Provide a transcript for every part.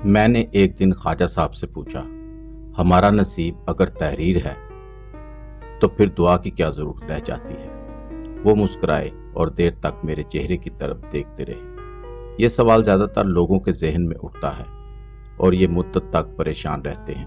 میں نے ایک دن خواجہ صاحب سے پوچھا، ہمارا نصیب اگر تحریر ہے تو پھر دعا کی کیا ضرورت رہ جاتی ہے؟ وہ مسکرائے اور دیر تک میرے چہرے کی طرف دیکھتے رہے۔ یہ سوال زیادہ تر لوگوں کے ذہن میں اٹھتا ہے اور یہ مدت تک پریشان رہتے ہیں۔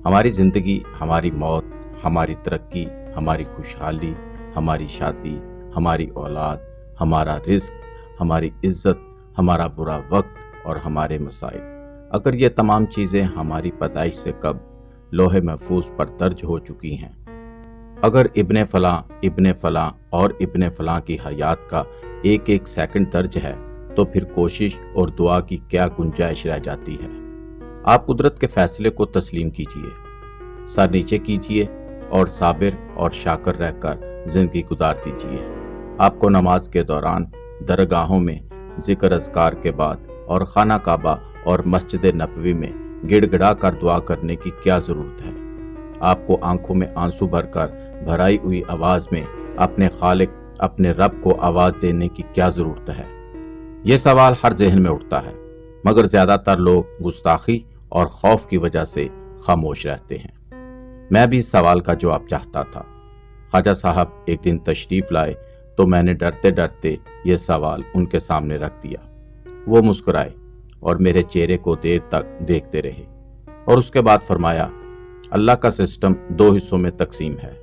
ہماری زندگی، ہماری موت، ہماری ترقی، ہماری خوشحالی، ہماری شادی، ہماری اولاد، ہمارا رزق، ہماری عزت، ہمارا برا وقت اور ہمارے مسائل، اگر یہ تمام چیزیں ہماری پیدائش سے قبل لوح محفوظ پر درج ہو چکی ہیں، اگر ابن فلاں ابن فلاں اور ابن فلاں کی حیات کا ایک ایک سیکنڈ درج ہے، تو پھر کوشش اور دعا کی کیا گنجائش رہ جاتی ہے؟ آپ قدرت کے فیصلے کو تسلیم کیجئے، سر نیچے کیجئے اور صابر اور شاکر رہ کر زندگی گزار دیجئے۔ آپ کو نماز کے دوران، درگاہوں میں ذکر اذکار کے بعد اور خانہ کعبہ اور مسجد نبوی میں گڑ گڑا کر دعا کرنے کی کیا ضرورت ہے؟ آپ کو آنکھوں میں آنسو بھر کر بھرائی ہوئی آواز میں اپنے خالق، اپنے رب کو آواز دینے کی کیا ضرورت ہے؟ یہ سوال ہر ذہن میں اٹھتا ہے، مگر زیادہ تر لوگ گستاخی اور خوف کی وجہ سے خاموش رہتے ہیں۔ میں بھی اس سوال کا جواب چاہتا تھا۔ خواجہ صاحب ایک دن تشریف لائے تو میں نے ڈرتے ڈرتے یہ سوال ان کے سامنے رکھ دیا۔ وہ مسکرائے اور میرے چہرے کو دیر تک دیکھتے رہے اور اس کے بعد فرمایا، اللہ کا سسٹم دو حصوں میں تقسیم ہے،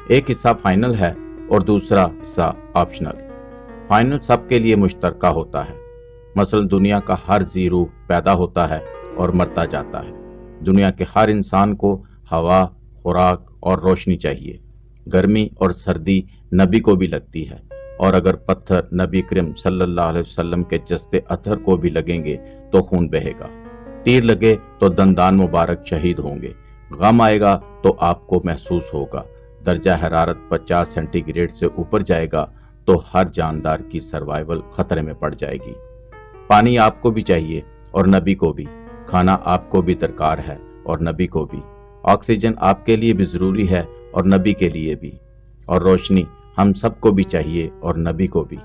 ایک حصہ فائنل ہے اور دوسرا حصہ آپشنل۔ فائنل سب کے لیے مشترکہ ہوتا ہے، مثلا دنیا کا ہر ذی روح پیدا ہوتا ہے اور مرتا جاتا ہے۔ دنیا کے ہر انسان کو ہوا، خوراک اور روشنی چاہیے۔ گرمی اور سردی نبی کو بھی لگتی ہے، اور اگر پتھر نبی کریم صلی اللہ علیہ وسلم کے جسد اطہر کو بھی لگیں گے تو خون بہے گا، تیر لگے تو دندان مبارک شہید ہوں گے، غم آئے گا تو آپ کو محسوس ہوگا، درجہ حرارت 50 سینٹی گریڈ سے اوپر جائے گا تو ہر جاندار کی سروائیول خطرے میں پڑ جائے گی۔ پانی آپ کو بھی چاہیے اور نبی کو بھی، کھانا آپ کو بھی درکار ہے اور نبی کو بھی، آکسیجن آپ کے لیے بھی ضروری ہے اور نبی کے لیے بھی، اور روشنی ہم سب کو بھی چاہیے اور نبی کو بھی۔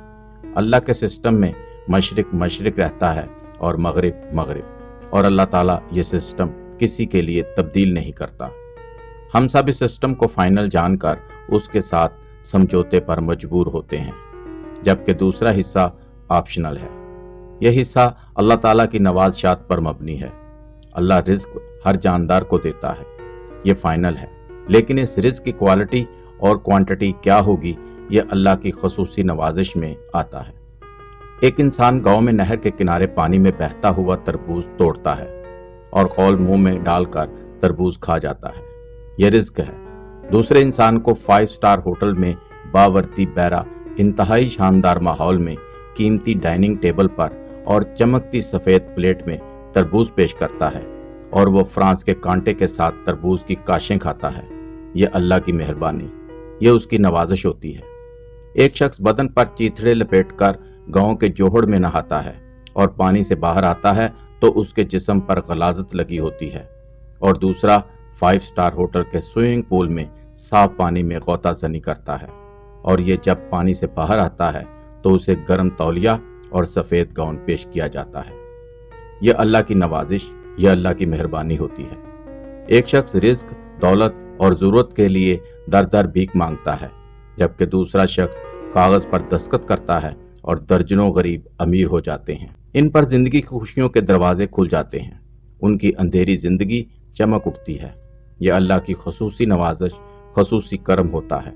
اللہ کے سسٹم میں مشرق مشرق رہتا ہے اور مغرب مغرب، اور اللہ تعالیٰ یہ سسٹم کسی کے لیے تبدیل نہیں کرتا۔ ہم سب اس سسٹم کو فائنل جان کر اس کے ساتھ سمجھوتے پر مجبور ہوتے ہیں، جبکہ دوسرا حصہ آپشنل ہے۔ یہ حصہ اللہ تعالیٰ کی نوازشات پر مبنی ہے۔ اللہ رزق ہر جاندار کو دیتا ہے، یہ فائنل ہے، لیکن اس رزق کی کوالٹی اور کوانٹٹی کیا ہوگی، یہ اللہ کی خصوصی نوازش میں آتا ہے۔ ایک انسان گاؤں میں نہر کے کنارے پانی میں بہتا ہوا تربوز توڑتا ہے اور خول منہ میں ڈال کر تربوز کھا جاتا ہے، یہ رزق ہے۔ دوسرے انسان کو 5 سٹار ہوٹل میں باورتی بہرا انتہائی شاندار ماحول میں قیمتی ڈائننگ ٹیبل پر اور چمکتی سفید پلیٹ میں تربوز پیش کرتا ہے، اور وہ فرانس کے کانٹے کے ساتھ تربوز کی کاشیں کھاتا ہے، یہ اللہ کی مہربانی، یہ اس کی نوازش ہوتی ہے۔ ایک شخص بدن پر چیتھڑے لپیٹ کر گاؤں کے جوہڑ میں نہاتا ہے اور پانی سے باہر آتا ہے تو اس کے جسم پر غلاظت لگی ہوتی ہے، اور دوسرا 5 سٹار ہوٹل کے سوئمنگ پول میں صاف پانی میں غوطہ زنی کرتا ہے، اور یہ جب پانی سے باہر آتا ہے تو اسے گرم تولیہ اور سفید گاؤن پیش کیا جاتا ہے۔ یہ اللہ کی نوازش، یہ اللہ کی مہربانی ہوتی ہے۔ ایک شخص رزق، دولت اور ضرورت کے لیے در در بھیک مانگتا ہے، جبکہ دوسرا شخص کاغذ پر دستخط کرتا ہے اور درجنوں غریب امیر ہو جاتے ہیں۔ ان پر زندگی کی خوشیوں کے دروازے کھل جاتے ہیں، ان کی اندھیری زندگی چمک اٹھتی ہے۔ یہ اللہ کی خصوصی نوازش، خصوصی کرم ہوتا ہے۔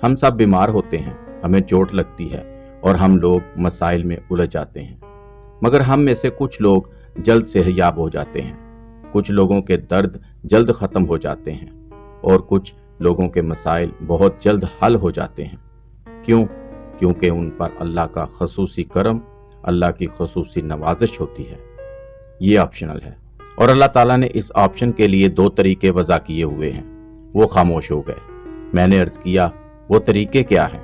ہم سب بیمار ہوتے ہیں، ہمیں چوٹ لگتی ہے اور ہم لوگ مسائل میں الجھ جاتے ہیں، مگر ہم میں سے کچھ لوگ جلد صحت یاب ہو جاتے ہیں، کچھ لوگوں کے درد جلد ختم ہو جاتے ہیں، اور کچھ لوگوں کے مسائل بہت جلد حل ہو جاتے ہیں۔ کیوں؟ کیونکہ ان پر اللہ کا خصوصی کرم، اللہ کی خصوصی نوازش ہوتی ہے۔ یہ آپشنل ہے، اور اللہ تعالیٰ نے اس آپشن کے لیے 2 طریقے وضع کیے ہوئے ہیں۔ وہ خاموش ہو گئے۔ میں نے عرض کیا، وہ طریقے کیا ہیں؟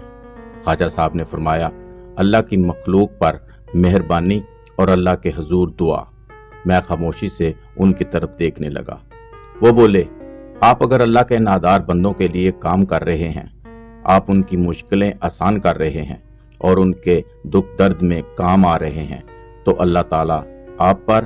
خواجہ صاحب نے فرمایا، اللہ کی مخلوق پر مہربانی اور اللہ کے حضور دعا۔ میں خاموشی سے ان کی طرف دیکھنے لگا۔ وہ بولے، آپ اگر اللہ کے نادار بندوں کے لیے کام کر رہے ہیں، آپ ان کی مشکلیں آسان کر رہے ہیں اور ان کے دکھ درد میں کام آ رہے ہیں، تو اللہ تعالیٰ آپ پر